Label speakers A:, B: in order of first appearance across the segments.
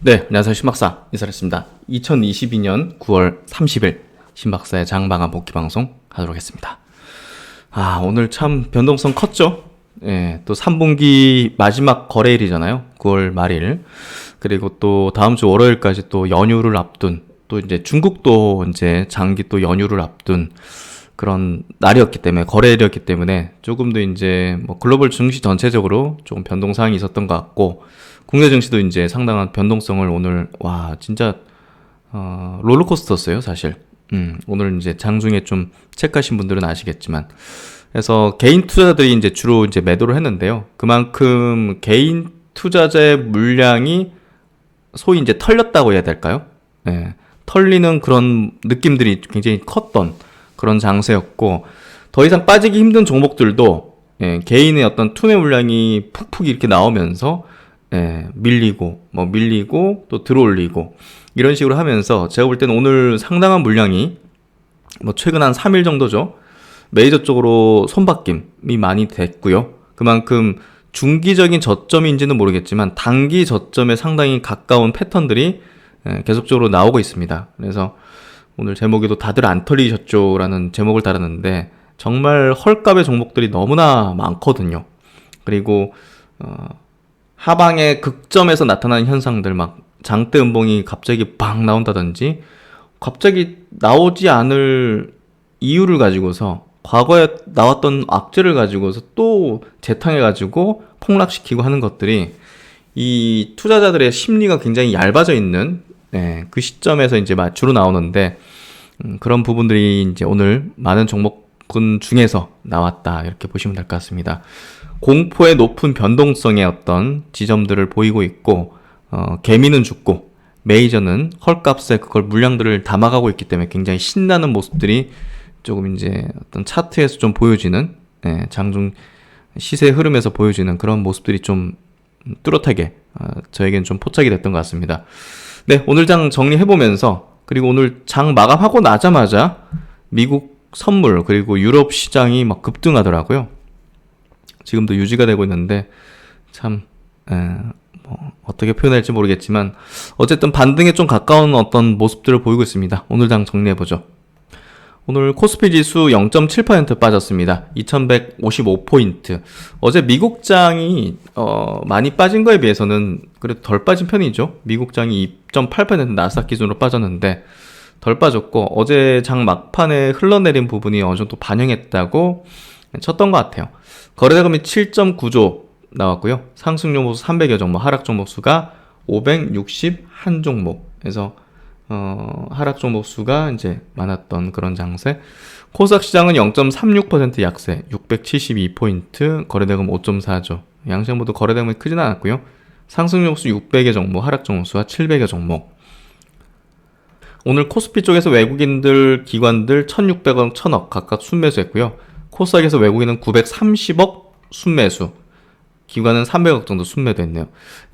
A: 네, 안녕하세요. 신박사 인사했습니다. 2022년 9월 30일 신박사의 장방한 복귀 방송 하도록 했습니다. 오늘 참 변동성 컸죠? 예, 또 3분기 마지막 거래일이잖아요. 9월 말일. 그리고 또 다음 주 월요일까지 또 연휴를 앞둔, 또 이제 중국도 이제 장기 또 연휴를 앞둔 그런 날이었기 때문에, 거래일이었기 때문에 조금 더 이제 뭐 글로벌 증시 전체적으로 조금 변동사항이 있었던 것 같고, 국내 증시도 이제 상당한 변동성을 오늘, 진짜, 롤러코스터였어요, 사실. 오늘 이제 장중에 좀 체크하신 분들은 아시겠지만. 그래서 개인 투자자들이 이제 주로 이제 매도를 했는데요. 그만큼 개인 투자자의 물량이 소위 이제 털렸다고 해야 될까요? 예, 털리는 그런 느낌들이 굉장히 컸던 그런 장세였고, 더 이상 빠지기 힘든 종목들도 개인의 어떤 투매 물량이 푹푹 이렇게 나오면서 밀리고 또 들어올리고 이런 식으로 하면서, 제가 볼 때는 오늘 상당한 물량이 뭐 최근 한 3일 정도죠, 메이저 쪽으로 손바뀜이 많이 됐고요. 그만큼 중기적인 저점인지는 모르겠지만 단기 저점에 상당히 가까운 패턴들이 계속적으로 나오고 있습니다. 그래서 오늘 제목에도 다들 안 털리셨죠? 라는 제목을 달았는데, 정말 헐값의 종목들이 너무나 많거든요. 그리고 하방의 극점에서 나타나는 현상들, 막 장대 음봉이 갑자기 막 나온다든지, 갑자기 나오지 않을 이유를 가지고서 과거에 나왔던 악재를 가지고서 또 재탕해가지고 폭락시키고 하는 것들이, 이 투자자들의 심리가 굉장히 얇아져 있는 그 시점에서 이제 주로 나오는데, 그런 부분들이 이제 오늘 많은 종목군 중에서 나왔다, 이렇게 보시면 될 것 같습니다. 공포의 높은 변동성의 어떤 지점들을 보이고 있고, 개미는 죽고 메이저는 헐값에 그걸 물량들을 담아가고 있기 때문에 굉장히 신나는 모습들이 조금 이제 어떤 차트에서 좀 보여지는, 장중 시세 흐름에서 보여지는 그런 모습들이 좀 뚜렷하게 저에겐 좀 포착이 됐던 것 같습니다. 네, 오늘 장 정리해보면서, 그리고 오늘 장 마감하고 나자마자 미국 선물 그리고 유럽 시장이 막 급등하더라고요. 지금도 유지가 되고 있는데, 참 어떻게 표현할지 모르겠지만 어쨌든 반등에 좀 가까운 어떤 모습들을 보이고 있습니다. 오늘 장 정리해보죠. 오늘 코스피 지수 0.7% 빠졌습니다. 2155포인트. 어제 미국장이 많이 빠진 거에 비해서는 그래도 덜 빠진 편이죠. 미국장이 2.8% 나스닥 기준으로 빠졌는데 덜 빠졌고, 어제 장 막판에 흘러내린 부분이 어느 정도 반영했다고 쳤던 것 같아요. 거래대금이 7.9조 나왔고요. 상승 종목수 300여 종목, 하락 종목수가 561종목. 그래서 하락 종목 수가 이제 많았던 그런 장세. 코스닥 시장은 0.36% 약세, 672포인트, 거래대금 5.4조. 양시장 모두 거래대금이 크진 않았고요. 상승 종목 수 600여 종목, 하락 종목 수가 700여 종목. 오늘 코스피 쪽에서 외국인들, 기관들 1,600억, 1,000억 각각 순매수했고요. 코스닥에서 외국인은 930억 순매수, 기관은 300억 정도 순매도했네요.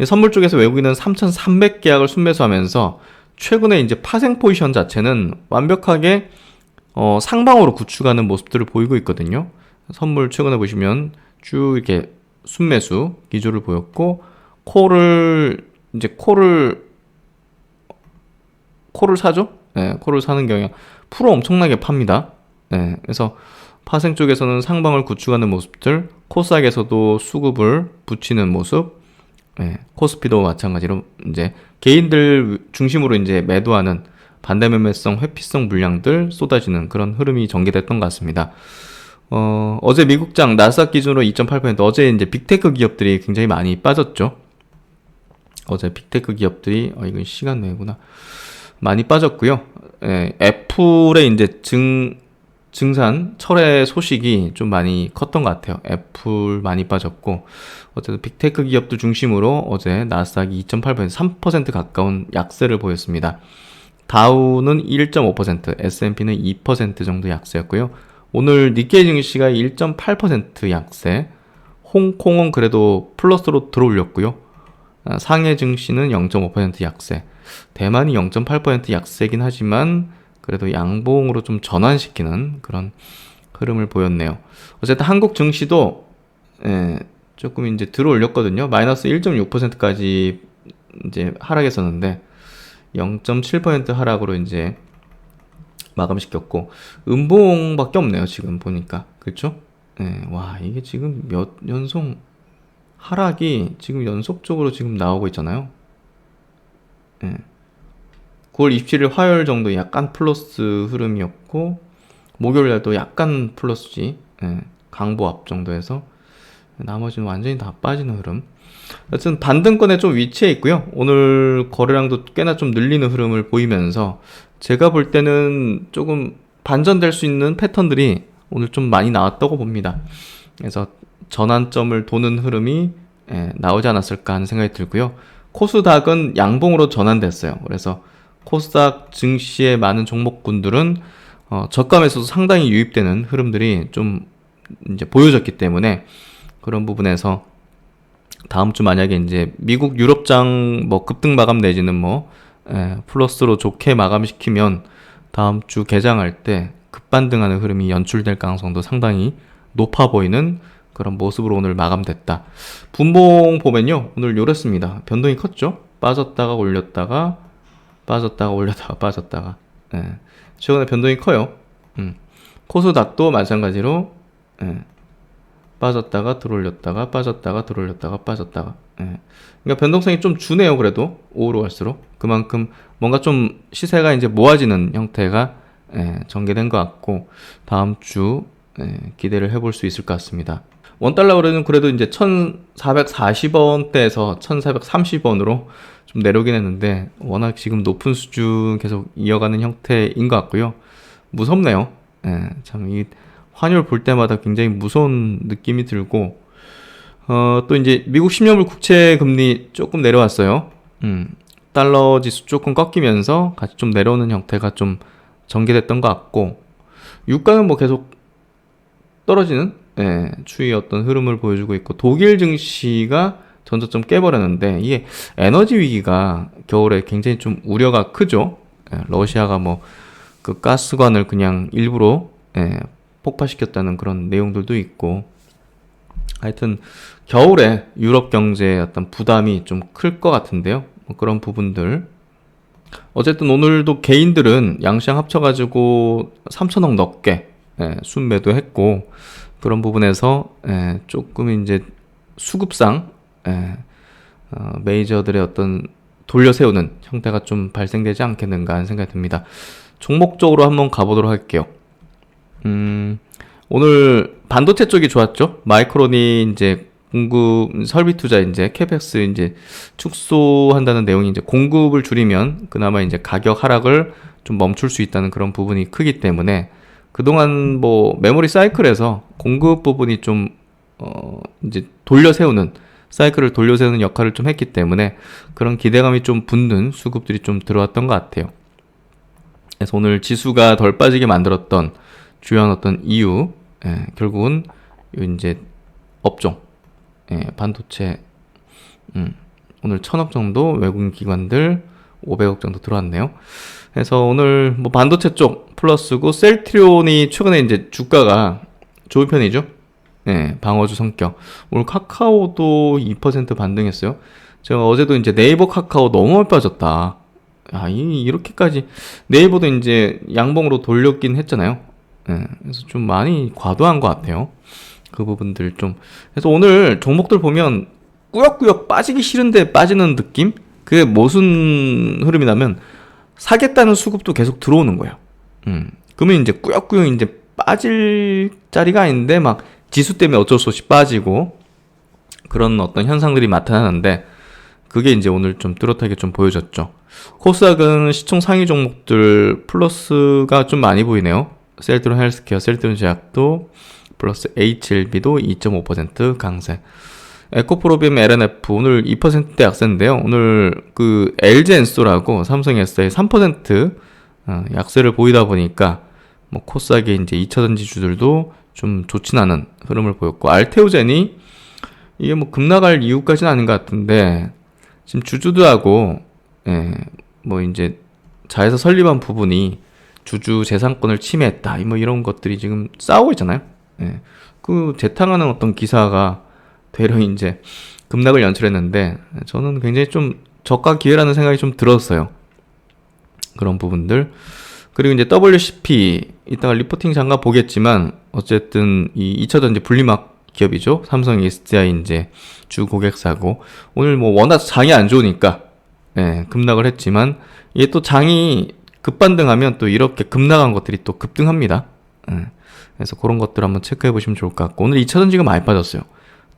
A: 선물 쪽에서 외국인은 3,300계약을 순매수하면서 최근에 이제 파생 포지션 자체는 완벽하게 상방으로 구축하는 모습들을 보이고 있거든요. 선물 최근에 보시면 쭉 이렇게 순매수 기조를 보였고, 콜을 사죠? 네, 콜을 사는 경향. 풀어 엄청나게 팝니다. 네, 그래서 파생 쪽에서는 상방을 구축하는 모습들, 코스닥에서도 수급을 붙이는 모습, 코스피도 마찬가지로 이제 개인들 중심으로 이제 매도하는 반대 매매성, 회피성 물량들 쏟아지는 그런 흐름이 전개됐던 것 같습니다. 어제 미국장 나스닥 기준으로 2.8%, 어제 이제 빅테크 기업들이 굉장히 많이 빠졌죠. 어제 빅테크 기업들이, 이건 시간 내구나, 많이 빠졌고요. 애플의 이제 증산 철회 소식이 좀 많이 컸던 것 같아요. 애플 많이 빠졌고, 어쨌든 빅테크 기업들 중심으로 어제 나스닥이 2.8%, 3% 가까운 약세를 보였습니다. 다우는 1.5%, S&P는 2% 정도 약세였고요. 오늘 니케이 증시가 1.8% 약세, 홍콩은 그래도 플러스로 들어올렸고요. 상해 증시는 0.5% 약세, 대만이 0.8% 약세긴 하지만 그래도 양봉으로 좀 전환시키는 그런 흐름을 보였네요. 어쨌든 한국 증시도 조금 이제 들어올렸거든요. 마이너스 1.6%까지 이제 하락했었는데 0.7% 하락으로 이제 마감시켰고 음봉밖에 없네요. 지금 보니까. 그렇죠? 네, 와, 이게 지금 몇 연속 하락이 지금 연속적으로 지금 나오고 있잖아요. 네. 9월 27일 화요일 정도 약간 플러스 흐름이었고 목요일 날도 약간 플러스지. 네, 강보합 정도에서 나머지는 완전히 다 빠지는 흐름. 여튼 반등권에 좀 위치해 있고요. 오늘 거래량도 꽤나 좀 늘리는 흐름을 보이면서 제가 볼 때는 조금 반전될 수 있는 패턴들이 오늘 좀 많이 나왔다고 봅니다. 그래서 전환점을 도는 흐름이 나오지 않았을까 하는 생각이 들고요. 코스닥은 양봉으로 전환됐어요. 그래서 코스닥 증시의 많은 종목군들은 저감에서도 상당히 유입되는 흐름들이 좀 이제 보여졌기 때문에 그런 부분에서 다음 주 만약에 이제 미국 유럽장 뭐 급등 마감 내지는 뭐 플러스로 좋게 마감시키면 다음 주 개장할 때 급반등하는 흐름이 연출될 가능성도 상당히 높아 보이는 그런 모습으로 오늘 마감됐다. 분봉 보면요, 오늘 요랬습니다. 변동이 컸죠? 빠졌다가 올렸다가 빠졌다가 올렸다가 빠졌다가. 최근에 변동이 커요. 코스닥도 마찬가지로 빠졌다가 들어올렸다가 빠졌다가 들어올렸다가 빠졌다가. 그러니까 변동성이 좀 주네요. 그래도 오후로 갈수록 그만큼 뭔가 좀 시세가 이제 모아지는 형태가 전개된 것 같고 다음 주 기대를 해볼 수 있을 것 같습니다. 원달러는 그래도 이제 1440원대에서 1430원으로 좀 내려오긴 했는데 워낙 지금 높은 수준 계속 이어가는 형태인 것 같고요. 무섭네요. 참 이 환율 볼 때마다 굉장히 무서운 느낌이 들고 또 이제 미국 10년물 국채 금리 조금 내려왔어요. 달러 지수 조금 꺾이면서 같이 좀 내려오는 형태가 좀 전개됐던 것 같고 유가는 뭐 계속 떨어지는 추이의 어떤 흐름을 보여주고 있고 독일 증시가 전저점 깨버렸는데 이게 에너지 위기가 겨울에 굉장히 좀 우려가 크죠. 러시아가 뭐 그 가스관을 그냥 일부러 폭파시켰다는 그런 내용들도 있고 하여튼 겨울에 유럽 경제의 어떤 부담이 좀 클 것 같은데요. 뭐 그런 부분들 어쨌든 오늘도 개인들은 양시장 합쳐가지고 3천억 넘게 순매도 했고 그런 부분에서 조금 이제 수급상 메이저들의 어떤 돌려세우는 형태가 좀 발생되지 않겠는가 하는 생각이 듭니다. 종목적으로 한번 가보도록 할게요. 오늘 반도체 쪽이 좋았죠. 마이크론이 이제 공급 설비 투자 이제 캐펙스 이제 축소한다는 내용이 이제 공급을 줄이면 그나마 이제 가격 하락을 좀 멈출 수 있다는 그런 부분이 크기 때문에 그동안 뭐 메모리 사이클에서 공급 부분이 좀 이제 사이클을 돌려세우는 역할을 좀 했기 때문에 그런 기대감이 좀 붙는 수급들이 좀 들어왔던 것 같아요. 그래서 오늘 지수가 덜 빠지게 만들었던 주요한 어떤 이유, 결국은 이제 업종, 반도체, 오늘 1000억 정도 외국인 기관들 500억 정도 들어왔네요. 그래서 오늘 뭐 반도체 쪽 플러스고 셀트리온이 최근에 이제 주가가 좋은 편이죠. 방어주 성격. 오늘 카카오도 2% 반등했어요. 제가 어제도 이제 네이버 카카오 너무 많이 빠졌다. 이렇게까지 네이버도 이제 양봉으로 돌렸긴 했잖아요. 그래서 좀 많이 과도한 것 같아요. 그 부분들 좀. 그래서 오늘 종목들 보면 꾸역꾸역 빠지기 싫은데 빠지는 느낌? 그게 무슨 흐름이냐면 사겠다는 수급도 계속 들어오는 거예요. 그러면 이제 꾸역꾸역 이제 빠질 자리가 아닌데 막 지수 때문에 어쩔 수 없이 빠지고 그런 어떤 현상들이 나타나는데 그게 이제 오늘 좀 뚜렷하게 좀 보여졌죠. 코스닥은 시총 상위 종목들 플러스가 좀 많이 보이네요. 셀트론 헬스케어, 셀트론 제약도 플러스 HLB도 2.5% 강세. 에코프로비움 LNF 오늘 2%대 약세인데요. 오늘 그 LG엔소라고 삼성에서의 3% 약세를 보이다 보니까 뭐 코스닥의 이제 2차전지 주들도 좀 좋진 않은 흐름을 보였고 알테오젠이 이게 뭐 급락할 이유까지는 아닌 것 같은데 지금 주주들하고 뭐 이제 자회사 설립한 부분이 주주 재산권을 침해했다 뭐 이런 것들이 지금 싸우고 있잖아요. 그 재탕하는 어떤 기사가 되려 이제 급락을 연출했는데 저는 굉장히 좀 저가 기회라는 생각이 좀 들었어요. 그런 부분들. 그리고 이제 WCP 이따가 리포팅 잠깐 보겠지만 어쨌든 이 2차 전지 분리막 기업이죠. 삼성 SDI 이제 주 고객사고 오늘 뭐 워낙 장이 안 좋으니까 급락을 했지만 이게 또 장이 급반등하면 또 이렇게 급락한 것들이 또 급등합니다. 그래서 그런 것들 한번 체크해 보시면 좋을 것 같고 오늘 2차 전지가 많이 빠졌어요.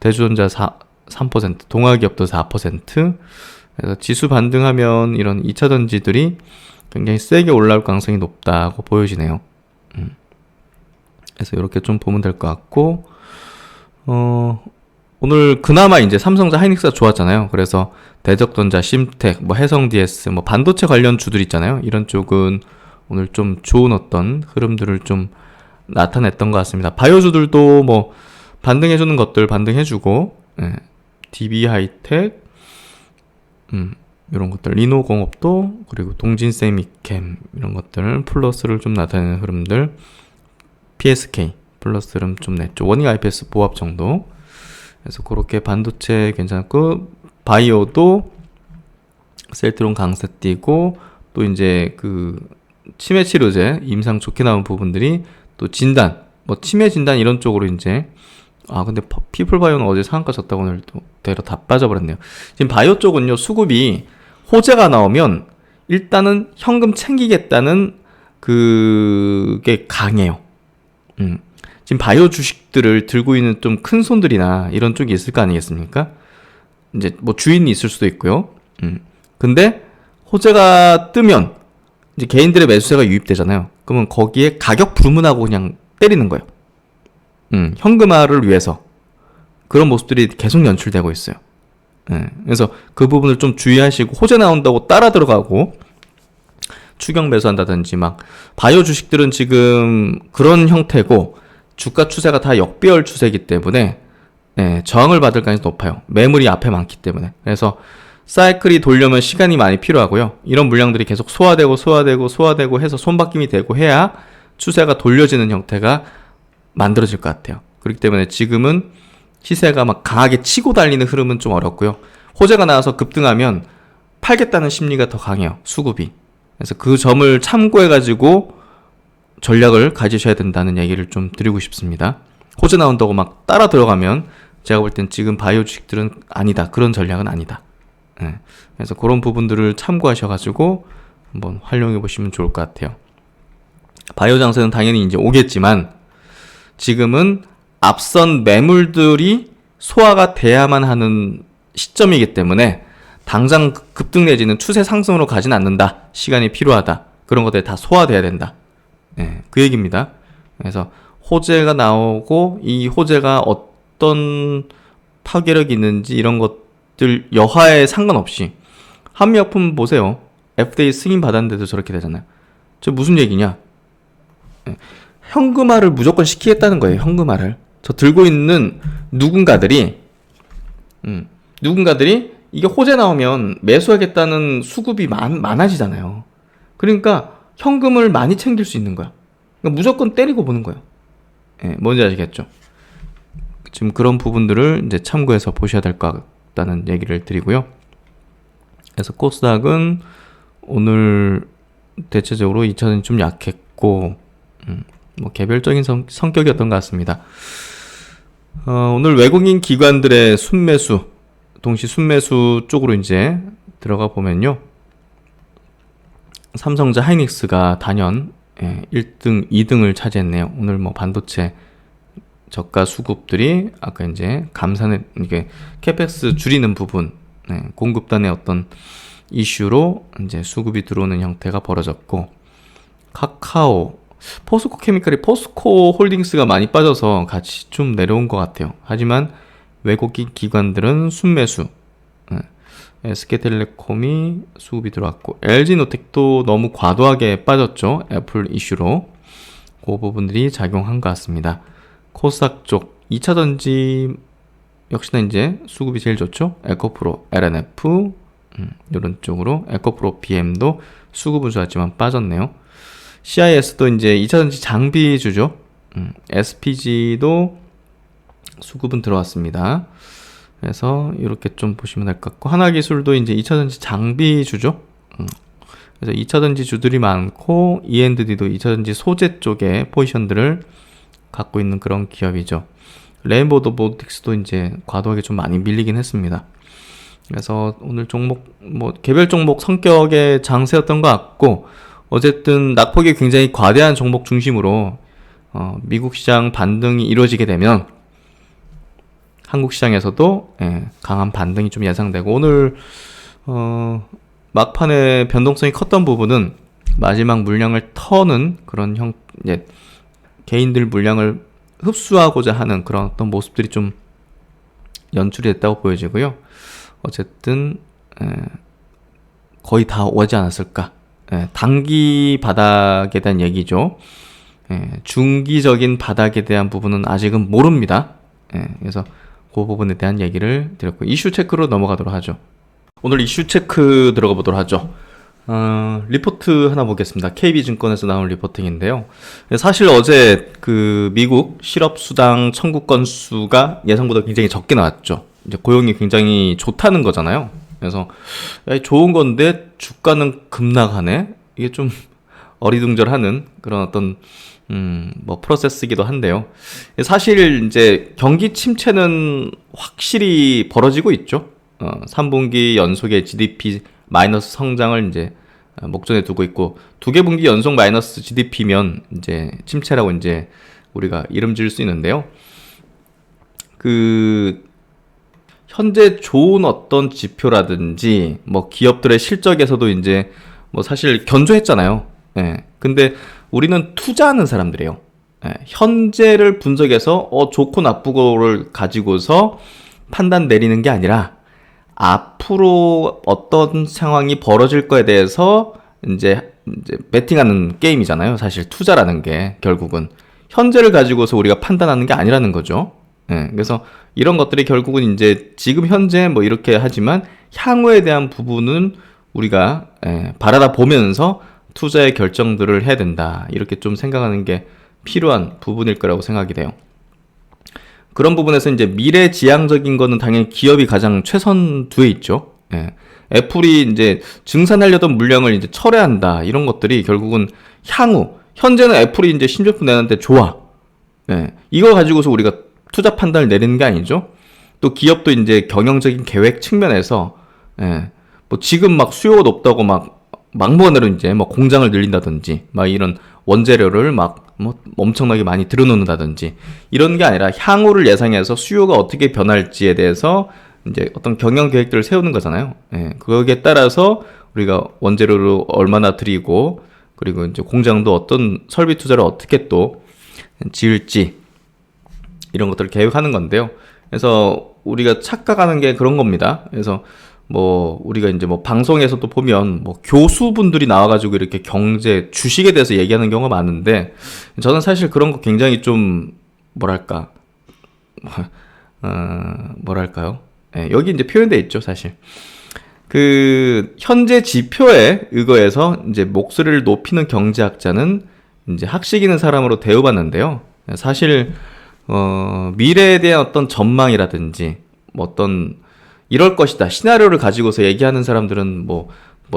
A: 대주전자 3%, 동아기업도 4%. 그래서 지수 반등하면 이런 2차 전지들이 굉장히 세게 올라올 가능성이 높다고 보여지네요. 그래서 이렇게 좀 보면 될 것 같고 오늘 그나마 이제 삼성전자 하이닉스가 좋았잖아요. 그래서 대적전자, 심텍, 뭐 해성DS, 뭐 반도체 관련 주들 있잖아요. 이런 쪽은 오늘 좀 좋은 어떤 흐름들을 좀 나타냈던 것 같습니다. 바이오주들도 뭐 반등해주는 것들 반등해주고, DB하이텍, 이런 것들, 리노공업도, 그리고 동진세미캠, 이런 것들, 플러스를 좀 나타내는 흐름들, PSK, 플러스 흐름 좀 냈죠. 워닝 IPS 보합 정도. 그래서 그렇게 반도체 괜찮고, 바이오도 셀트론 강세 띄고, 또 이제 그 치매 치료제, 임상 좋게 나온 부분들이 또 진단, 뭐 치매 진단 이런 쪽으로 이제 근데 피플바이오는 어제 상한가 졌다고 오늘 또 대로 다 빠져버렸네요. 지금 바이오 쪽은요, 수급이 호재가 나오면 일단은 현금 챙기겠다는 그게 강해요. 지금 바이오 주식들을 들고 있는 좀 큰 손들이나 이런 쪽이 있을 거 아니겠습니까? 이제 뭐 주인이 있을 수도 있고요. 근데 호재가 뜨면 이제 개인들의 매수세가 유입되잖아요. 그러면 거기에 가격 불문하고 그냥 때리는 거예요. 현금화를 위해서 그런 모습들이 계속 연출되고 있어요. 그래서 그 부분을 좀 주의하시고 호재 나온다고 따라 들어가고 추격 매수한다든지 막 바이오 주식들은 지금 그런 형태고 주가 추세가 다 역배열 추세이기 때문에 저항을 받을 가능성이 높아요. 매물이 앞에 많기 때문에. 그래서 사이클이 돌려면 시간이 많이 필요하고요. 이런 물량들이 계속 소화되고 해서 손바뀜이 되고 해야 추세가 돌려지는 형태가 만들어질 것 같아요. 그렇기 때문에 지금은 시세가 막 강하게 치고 달리는 흐름은 좀 어렵고요. 호재가 나와서 급등하면 팔겠다는 심리가 더 강해요. 수급이. 그래서 그 점을 참고해가지고 전략을 가지셔야 된다는 얘기를 좀 드리고 싶습니다. 호재 나온다고 막 따라 들어가면 제가 볼 땐 지금 바이오 주식들은 아니다. 그런 전략은 아니다. 그래서 그런 부분들을 참고하셔가지고 한번 활용해 보시면 좋을 것 같아요. 바이오 장세는 당연히 이제 오겠지만 지금은 앞선 매물들이 소화가 돼야만 하는 시점이기 때문에 당장 급등 내지는 추세 상승으로 가진 않는다. 시간이 필요하다. 그런 것들이 다 소화돼야 된다. 그 얘기입니다. 그래서 호재가 나오고 이 호재가 어떤 파괴력이 있는지 이런 것들 여하에 상관없이 한미약품 보세요. FDA 승인 받았는데도 저렇게 되잖아요. 저 무슨 얘기냐? 현금화를 무조건 시키겠다는 거예요. 현금화를. 저 들고 있는 누군가들이 이게 호재 나오면 매수하겠다는 수급이 많아지잖아요. 그러니까 현금을 많이 챙길 수 있는 거야. 그러니까 무조건 때리고 보는 거예요. 뭔지 아시겠죠? 지금 그런 부분들을 이제 참고해서 보셔야 될 것 같다는 얘기를 드리고요. 그래서 코스닥은 오늘 대체적으로 2차전이 좀 약했고 뭐 개별적인 성격이었던 것 같습니다. 오늘 외국인 기관들의 순매수, 동시 순매수 쪽으로 이제 들어가 보면요. 삼성전자 하이닉스가 단연 1등, 2등을 차지했네요. 오늘 뭐 반도체 저가 수급들이 아까 이제 감산의 이게 캐펙스 줄이는 부분, 공급단의 어떤 이슈로 이제 수급이 들어오는 형태가 벌어졌고, 카카오, 포스코 케미칼이 포스코 홀딩스가 많이 빠져서 같이 좀 내려온 것 같아요. 하지만 외국인 기관들은 순매수, SK텔레콤이 수급이 들어왔고, LG노텍도 너무 과도하게 빠졌죠. 애플 이슈로. 그 부분들이 작용한 것 같습니다. 코스닥 쪽 2차전지 역시나 이제 수급이 제일 좋죠. 에코프로, LNF 이런 쪽으로 에코프로 BM도 수급은 좋았지만 빠졌네요. CIS도 이제 2차전지 장비주죠. SPG도 수급은 들어왔습니다. 그래서 이렇게 좀 보시면 될 것 같고, 하나기술도 이제 2차전지 장비주죠. 그래서 2차전지 주들이 많고 E&D도 2차전지 소재 쪽에 포지션들을 갖고 있는 그런 기업이죠. 레인보우 로보틱스도 이제 과도하게 좀 많이 밀리긴 했습니다. 그래서 오늘 종목 뭐 개별 종목 성격의 장세였던 것 같고, 어쨌든 낙폭이 굉장히 과대한 종목 중심으로 미국 시장 반등이 이루어지게 되면 한국 시장에서도 강한 반등이 좀 예상되고, 오늘 막판에 변동성이 컸던 부분은 마지막 물량을 터는 그런 개인들 물량을 흡수하고자 하는 그런 어떤 모습들이 좀 연출이 됐다고 보여지고요. 어쨌든 거의 다 오지 않았을까. 단기 바닥에 대한 얘기죠. 중기적인 바닥에 대한 부분은 아직은 모릅니다. 그래서 그 부분에 대한 얘기를 드렸고, 이슈 체크로 넘어가도록 하죠. 오늘 이슈 체크 들어가 보도록 하죠. 리포트 하나 보겠습니다. KB증권에서 나온 리포팅인데요. 사실 어제 그 미국 실업수당 청구 건수가 예상보다 굉장히 적게 나왔죠. 이제 고용이 굉장히 좋다는 거잖아요. 그래서 좋은 건데 주가는 급락하네. 이게 좀 어리둥절하는 그런 어떤 뭐 프로세스이기도 한데요. 사실 이제 경기 침체는 확실히 벌어지고 있죠. 3분기 연속의 GDP 마이너스 성장을 이제 목전에 두고 있고, 두 개 분기 연속 마이너스 GDP면 이제 침체라고 이제 우리가 이름 지을 수 있는데요. 그 현재 좋은 어떤 지표라든지 뭐 기업들의 실적에서도 이제 뭐 사실 견조했잖아요. 근데 우리는 투자하는 사람들이에요. 현재를 분석해서 좋고 나쁘고를 가지고서 판단 내리는 게 아니라 앞으로 어떤 상황이 벌어질 거에 대해서 이제 베팅하는 게임이잖아요. 사실 투자라는 게 결국은 현재를 가지고서 우리가 판단하는 게 아니라는 거죠. 그래서 이런 것들이 결국은 이제 지금 현재 뭐 이렇게 하지만 향후에 대한 부분은 우리가 바라다 보면서 투자의 결정들을 해야 된다. 이렇게 좀 생각하는 게 필요한 부분일 거라고 생각이 돼요. 그런 부분에서 이제 미래지향적인 거는 당연히 기업이 가장 최선두에 있죠. 애플이 이제 증산하려던 물량을 이제 철회한다. 이런 것들이 결국은 향후, 현재는 애플이 이제 신제품 내는데 좋아. 이거 가지고서 우리가 투자 판단을 내리는 게 아니죠. 또 기업도 이제 경영적인 계획 측면에서, 뭐 지금 막 수요가 높다고 막무가내로 이제 뭐 공장을 늘린다든지, 막 이런 원재료를 막 뭐 엄청나게 많이 들여놓는다든지, 이런 게 아니라 향후를 예상해서 수요가 어떻게 변할지에 대해서 이제 어떤 경영 계획들을 세우는 거잖아요. 거기에 따라서 우리가 원재료를 얼마나 들이고, 그리고 이제 공장도 어떤 설비 투자를 어떻게 또 지을지, 이런 것들을 계획하는 건데요. 그래서 우리가 착각하는 게 그런 겁니다. 그래서 뭐 우리가 이제 뭐 방송에서도 보면 뭐 교수분들이 나와가지고 이렇게 경제 주식에 대해서 얘기하는 경우가 많은데, 저는 사실 그런 거 굉장히 좀 뭐랄까 뭐랄까요? 여기 이제 표현돼 있죠, 사실. 그 현재 지표에 의거해서 이제 목소리를 높이는 경제학자는 이제 학식 있는 사람으로 대우받는데요. 사실 미래에 대한 어떤 전망이라든지 뭐 어떤 이럴 것이다 시나리오를 가지고서 얘기하는 사람들은 뭐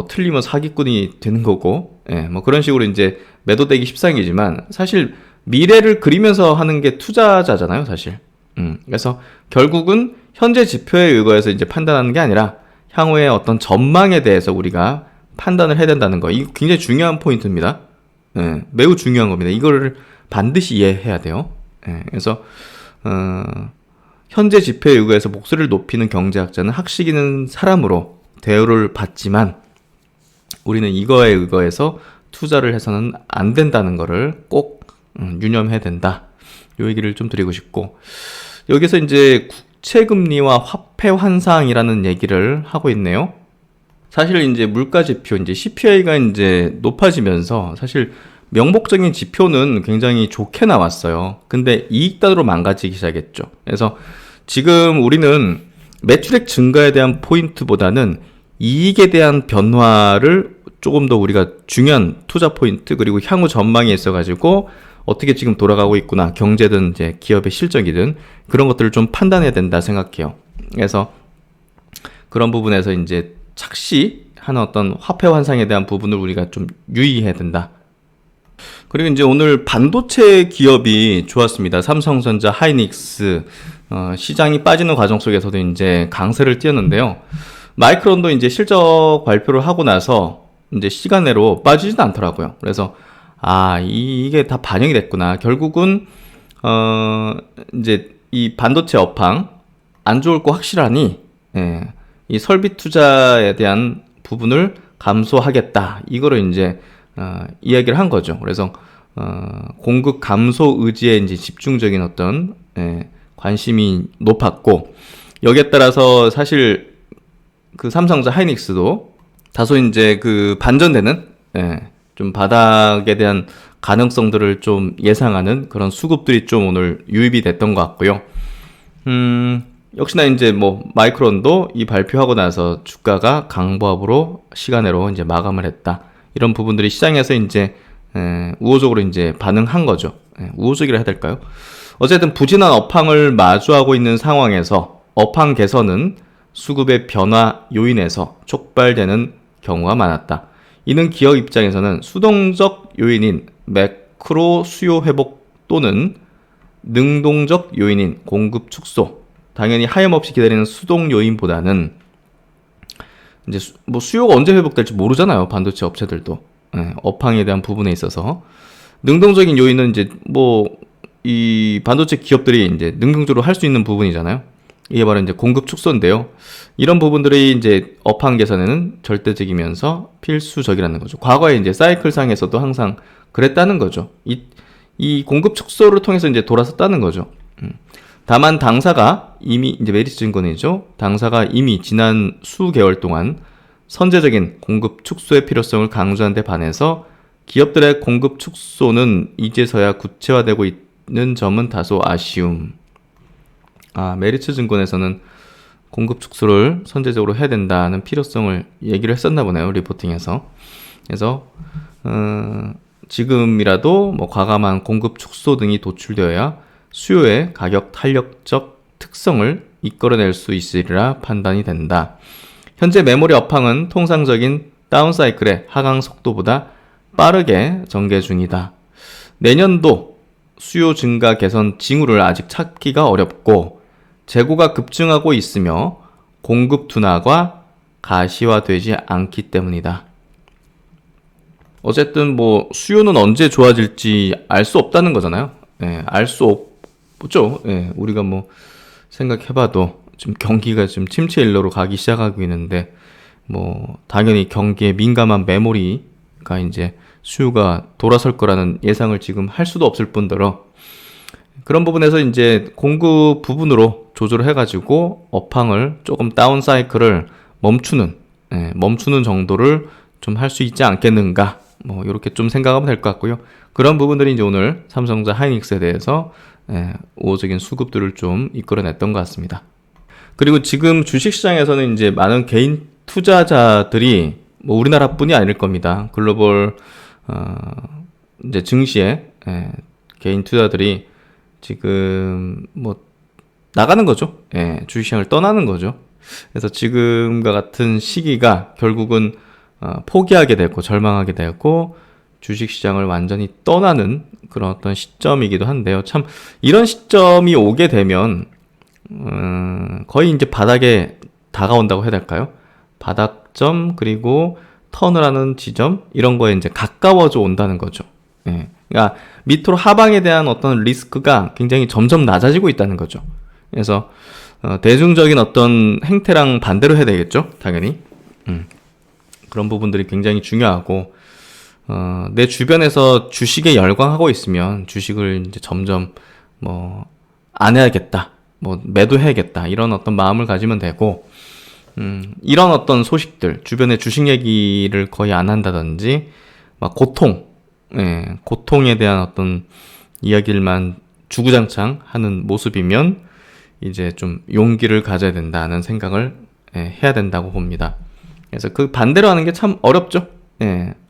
A: 틀리면 사기꾼이 되는 거고, 뭐 그런 식으로 이제 매도되기 십상이지만, 사실 미래를 그리면서 하는 게 투자자잖아요, 사실. 그래서 결국은 현재 지표에 의거해서 이제 판단하는 게 아니라 향후의 어떤 전망에 대해서 우리가 판단을 해야 된다는 거. 이거 굉장히 중요한 포인트입니다. 매우 중요한 겁니다. 이거를 반드시 이해해야 돼요. 그래서 현재 지표에 의거해서 목소리를 높이는 경제학자는 학식 있는 사람으로 대우를 받지만, 우리는 이거에 의거해서 투자를 해서는 안 된다는 거를 꼭 유념해야 된다. 이 얘기를 좀 드리고 싶고, 여기서 이제 국채금리와 화폐 환상이라는 얘기를 하고 있네요. 사실 이제 물가 지표, 이제 CPI가 이제 높아지면서 사실 명목적인 지표는 굉장히 좋게 나왔어요. 근데 이익단으로 망가지기 시작했죠. 그래서 지금 우리는 매출액 증가에 대한 포인트보다는 이익에 대한 변화를 조금 더 우리가 중요한 투자 포인트, 그리고 향후 전망에 있어가지고 어떻게 지금 돌아가고 있구나, 경제든 이제 기업의 실적이든 그런 것들을 좀 판단해야 된다 생각해요. 그래서 그런 부분에서 이제 착시하는 어떤 화폐 환상에 대한 부분을 우리가 좀 유의해야 된다. 그리고 이제 오늘 반도체 기업이 좋았습니다. 삼성전자, 하이닉스, 시장이 빠지는 과정 속에서도 이제 강세를 띄었는데요. 마이크론도 이제 실적 발표를 하고 나서 이제 시간내로 빠지지는 않더라고요. 그래서 이게 다 반영이 됐구나. 결국은 이제 이 반도체 업황 안 좋을 거 확실하니 이 설비 투자에 대한 부분을 감소하겠다. 이거를 이제 이야기를 한 거죠. 그래서 공급 감소 의지에 이제 집중적인 어떤 관심이 높았고, 여기에 따라서 사실 그 삼성전자 하이닉스도 다소 이제 그 반전되는 좀 바닥에 대한 가능성들을 좀 예상하는 그런 수급들이 좀 오늘 유입이 됐던 것 같고요. 역시나 이제 뭐 마이크론도 이 발표하고 나서 주가가 강보합으로 시간으로 이제 마감을 했다. 이런 부분들이 시장에서 이제 우호적으로 이제 반응한 거죠. 우호적이라 해야 될까요? 어쨌든 부진한 업황을 마주하고 있는 상황에서 업황 개선은 수급의 변화 요인에서 촉발되는 경우가 많았다. 이는 기업 입장에서는 수동적 요인인 매크로 수요 회복 또는 능동적 요인인 공급 축소, 당연히 하염없이 기다리는 수동 요인보다는 이제 뭐 수요가 언제 회복될지 모르잖아요. 반도체 업체들도 업황에 대한 부분에 있어서 능동적인 요인은 이제 뭐 이 반도체 기업들이 이제 능동적으로 할 수 있는 부분이잖아요. 이게 바로 이제 공급 축소인데요. 이런 부분들이 이제 업황 개선에는 절대적이면서 필수적이라는 거죠. 과거에 이제 사이클상에서도 항상 그랬다는 거죠. 이 공급 축소를 통해서 이제 돌아섰다는 거죠. 다만 당사가 이미 이제 메리츠 증권이죠. 당사가 이미 지난 수개월 동안 선제적인 공급 축소의 필요성을 강조한 데 반해서 기업들의 공급 축소는 이제서야 구체화되고 있는 점은 다소 아쉬움. 메리츠 증권에서는 공급 축소를 선제적으로 해야 된다는 필요성을 얘기를 했었나 보네요. 리포팅에서. 그래서 지금이라도 뭐 과감한 공급 축소 등이 도출되어야 수요의 가격 탄력적 특성을 이끌어낼 수 있으리라 판단이 된다. 현재 메모리 업황은 통상적인 다운사이클의 하강 속도보다 빠르게 전개 중이다. 내년도 수요 증가 개선 징후를 아직 찾기가 어렵고 재고가 급증하고 있으며 공급 둔화가 가시화되지 않기 때문이다. 어쨌든 뭐 수요는 언제 좋아질지 알 수 없다는 거잖아요. 알 수 없죠. 우리가 뭐 생각해봐도 지금 경기가 지금 침체 일로로 가기 시작하고 있는데 뭐 당연히 경기에 민감한 메모리가 이제 수요가 돌아설 거라는 예상을 지금 할 수도 없을 뿐더러 그런 부분에서 이제 공급 부분으로 조절을 해가지고 업황을 조금 다운 사이클을 멈추는 정도를 좀 할 수 있지 않겠는가, 뭐 이렇게 좀 생각하면 될 것 같고요. 그런 부분들이 이제 오늘 삼성전자 하이닉스에 대해서 우호적인 수급들을 좀 이끌어냈던 것 같습니다. 그리고 지금 주식시장에서는 이제 많은 개인 투자자들이 뭐 우리나라뿐이 아닐 겁니다. 글로벌 이제 증시에 개인 투자들이 지금 뭐 나가는 거죠. 주식시장을 떠나는 거죠. 그래서 지금과 같은 시기가 결국은 포기하게 되고 절망하게 되고 주식시장을 완전히 떠나는 그런 어떤 시점이기도 한데요. 참 이런 시점이 오게 되면 거의 이제 바닥에 다가온다고 해야 될까요? 바닥점 그리고 턴을 하는 지점 이런 거에 이제 가까워져 온다는 거죠. 그러니까 밑으로 하방에 대한 어떤 리스크가 굉장히 점점 낮아지고 있다는 거죠. 그래서 대중적인 어떤 행태랑 반대로 해야 되겠죠, 당연히. 그런 부분들이 굉장히 중요하고 내 주변에서 주식에 열광하고 있으면 주식을 이제 점점 뭐 안 해야겠다, 뭐 매도해야겠다 이런 어떤 마음을 가지면 되고 이런 어떤 소식들 주변에 주식 얘기를 거의 안 한다든지 막 고통에 대한 어떤 이야기들만 주구장창 하는 모습이면 이제 좀 용기를 가져야 된다는 생각을 해야 된다고 봅니다. 그래서 그 반대로 하는 게 참 어렵죠.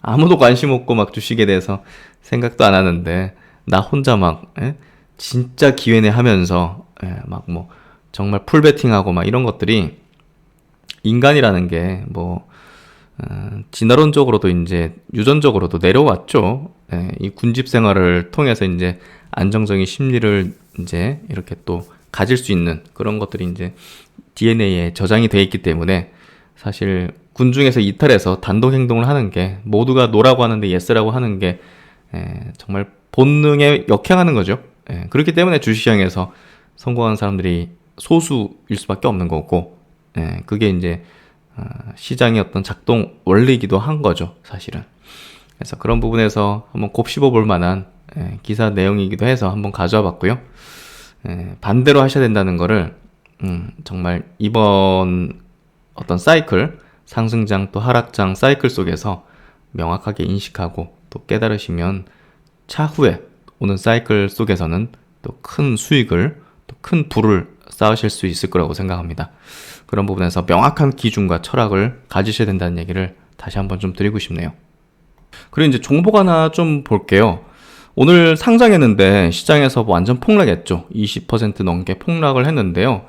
A: 아무도 관심 없고 막 주식에 대해서 생각도 안 하는데 나 혼자 막 진짜 기회네 하면서 막 뭐 정말 풀베팅하고 막 이런 것들이 인간이라는 게 진화론적으로도 이제 유전적으로도 내려왔죠. 예, 이 군집 생활을 통해서 이제 안정적인 심리를 이제 이렇게 또 가질 수 있는 그런 것들이 이제 DNA에 저장이 돼 있기 때문에 사실 군중에서 이탈해서 단독 행동을 하는 게 모두가 노라고 하는데 예스라고 하는 게 정말 본능에 역행하는 거죠. 그렇기 때문에 주식시장에서 성공한 사람들이 소수일 수밖에 없는 거고, 그게 이제 시장의 어떤 작동 원리이기도 한 거죠, 사실은. 그래서 그런 부분에서 한번 곱씹어 볼 만한 기사 내용이기도 해서 한번 가져와 봤고요. 반대로 하셔야 된다는 거를 정말 이번 어떤 사이클, 상승장 또 하락장 사이클 속에서 명확하게 인식하고 또 깨달으시면 차후에 오는 사이클 속에서는 또 큰 수익을, 또 큰 부를 쌓으실 수 있을 거라고 생각합니다. 그런 부분에서 명확한 기준과 철학을 가지셔야 된다는 얘기를 다시 한번 좀 드리고 싶네요. 그리고 이제 종목 하나 좀 볼게요. 오늘 상장했는데 시장에서 완전 폭락했죠. 20% 넘게 폭락을 했는데요.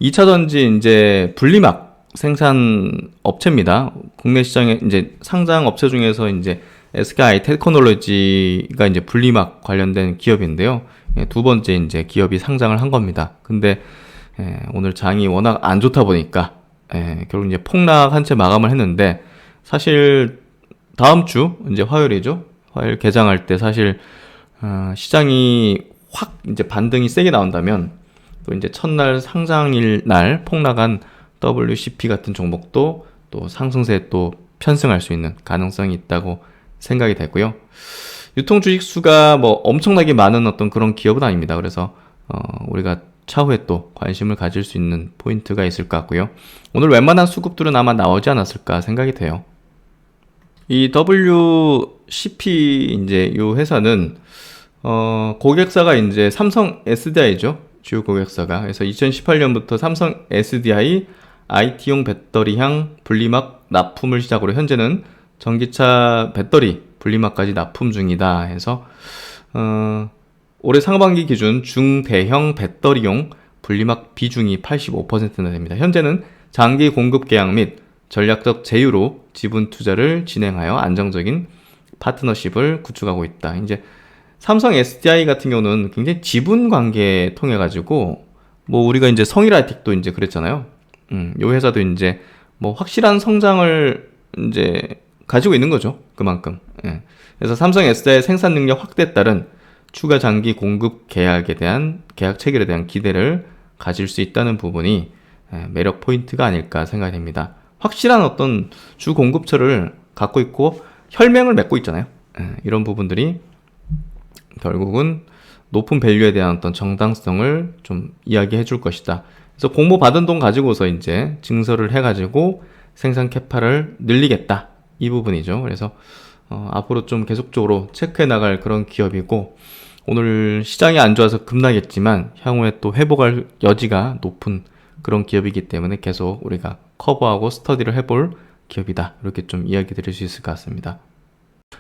A: 2차전지 이제 분리막 생산 업체입니다. 국내 시장에 이제 상장 업체 중에서 이제 SKI 테크놀로지가 이제 분리막 관련된 기업인데요. 두 번째 이제 기업이 상장을 한 겁니다. 근데 오늘 장이 워낙 안 좋다 보니까 결국 이제 폭락한 채 마감을 했는데, 사실 다음 주 이제 화요일이죠. 화요일 개장할 때 사실 시장이 확 이제 반등이 세게 나온다면 또 이제 첫날 상장일 날 폭락한 WCP 같은 종목도 또 상승세에 또 편승할 수 있는 가능성이 있다고 생각이 되고요. 유통 주식 수가 엄청나게 많은 어떤 그런 기업은 아닙니다. 그래서 우리가 차후에 또 관심을 가질 수 있는 포인트가 있을 것 같고요. 오늘 웬만한 수급들은 아마 나오지 않았을까 생각이 돼요. 이 WCP 이제 이 회사는 고객사가 이제 삼성 SDI죠. 주요 고객사가. 그래서 2018년부터 삼성 SDI IT용 배터리향 분리막 납품을 시작으로 현재는 전기차 배터리 분리막까지 납품 중이다 해서 올해 상반기 기준 중대형 배터리용 분리막 비중이 85%나 됩니다. 현재는 장기 공급 계약 및 전략적 제휴로 지분 투자를 진행하여 안정적인 파트너십을 구축하고 있다. 이제 삼성 SDI 같은 경우는 굉장히 지분 관계 통해 가지고 우리가 이제 성일아이텍도 이제 그랬잖아요. 요 회사도 이제 확실한 성장을 이제 가지고 있는 거죠. 그만큼. 그래서 삼성 SDI 생산 능력 확대에 따른 추가 장기 공급 계약 체결에 대한 기대를 가질 수 있다는 부분이 매력 포인트가 아닐까 생각이 됩니다. 확실한 어떤 주 공급처를 갖고 있고 혈맹을 맺고 있잖아요. 이런 부분들이 결국은 높은 밸류에 대한 어떤 정당성을 좀 이야기해 줄 것이다. 그래서 공모 받은 돈 가지고서 이제 증설을 해가지고 생산 캐파를 늘리겠다. 이 부분이죠. 그래서 앞으로 좀 계속적으로 체크해 나갈 그런 기업이고, 오늘 시장이 안 좋아서 급락했지만 향후에 또 회복할 여지가 높은 그런 기업이기 때문에 계속 우리가 커버하고 스터디를 해볼 기업이다. 이렇게 좀 이야기 드릴 수 있을 것 같습니다.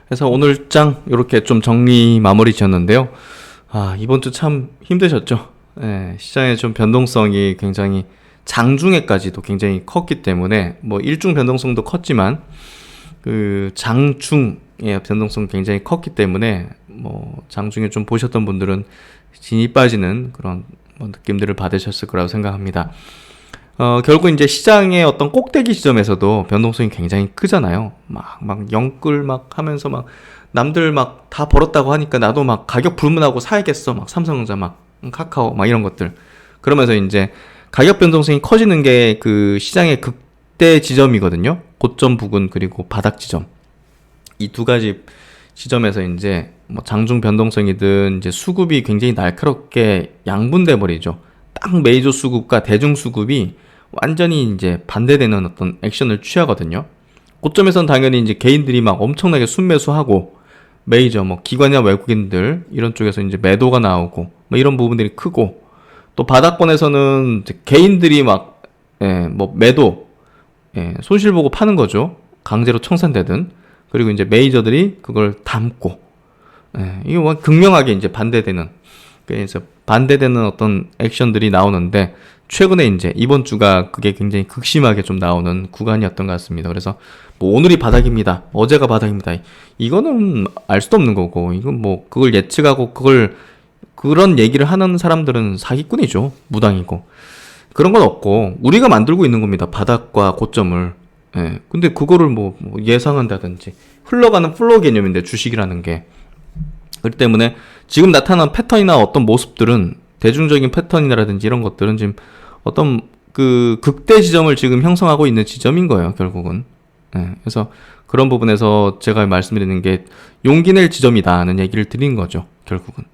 A: 그래서 오늘 장 이렇게 좀 정리 마무리 지었는데요. 이번 주 참 힘드셨죠? 시장의 좀 변동성이 굉장히 장중에까지도 굉장히 컸기 때문에 일중 변동성도 컸지만 그 장중의 변동성 굉장히 컸기 때문에 장중에 좀 보셨던 분들은 진이 빠지는 그런 느낌들을 받으셨을 거라고 생각합니다. 결국 이제 시장의 어떤 꼭대기 지점에서도 변동성이 굉장히 크잖아요. 막 영끌 막 하면서 남들 다 벌었다고 하니까 나도 가격 불문하고 사야겠어. 삼성전자 카카오 이런 것들. 그러면서 이제 가격 변동성이 커지는 게 그 시장의 극대 지점이거든요. 고점 부근 그리고 바닥 지점. 이 두 가지 지점에서 이제 장중 변동성이든 이제 수급이 굉장히 날카롭게 양분돼 버리죠. 딱 메이저 수급과 대중 수급이 완전히 이제 반대되는 어떤 액션을 취하거든요. 고점에선 당연히 이제 개인들이 엄청나게 순매수하고 메이저 기관이나 외국인들 이런 쪽에서 이제 매도가 나오고 이런 부분들이 크고, 또 바닥권에서는 이제 개인들이 매도 손실 보고 파는 거죠. 강제로 청산되든. 그리고 이제 메이저들이 그걸 담고 이게 극명하게 이제 반대되는, 그래서 반대되는 어떤 액션들이 나오는데 최근에 이제 이번 주가 그게 굉장히 극심하게 좀 나오는 구간이었던 것 같습니다. 그래서 뭐 오늘이 바닥입니다. 어제가 바닥입니다. 이거는 알 수도 없는 거고, 이건 뭐 그걸 예측하고 그런 얘기를 하는 사람들은 사기꾼이죠. 무당이고. 그런 건 없고 우리가 만들고 있는 겁니다. 바닥과 고점을. 예. 근데 그거를 뭐 예상한다든지 흘러가는 플로우 개념인데 주식이라는 게. 그렇기 때문에 지금 나타난 패턴이나 어떤 모습들은 대중적인 패턴이라든지 이런 것들은 지금 어떤 그 극대 지점을 지금 형성하고 있는 지점인 거예요, 결국은. 예. 그래서 그런 부분에서 제가 말씀드리는 게 용기 낼 지점이다는 얘기를 드린 거죠, 결국은.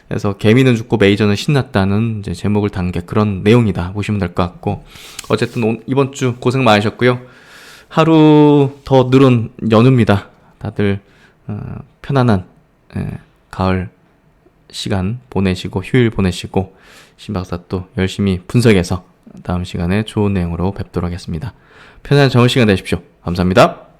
A: 그래서 개미는 죽고 메이저는 신났다는 이제 제목을 단 게 그런 내용이다 보시면 될 것 같고, 어쨌든 이번 주 고생 많으셨고요. 하루 더 늘은 연휴입니다. 다들 편안한 가을 시간 보내시고 휴일 보내시고 신박사 또 열심히 분석해서 다음 시간에 좋은 내용으로 뵙도록 하겠습니다. 편안한 정오 시간 되십시오. 감사합니다.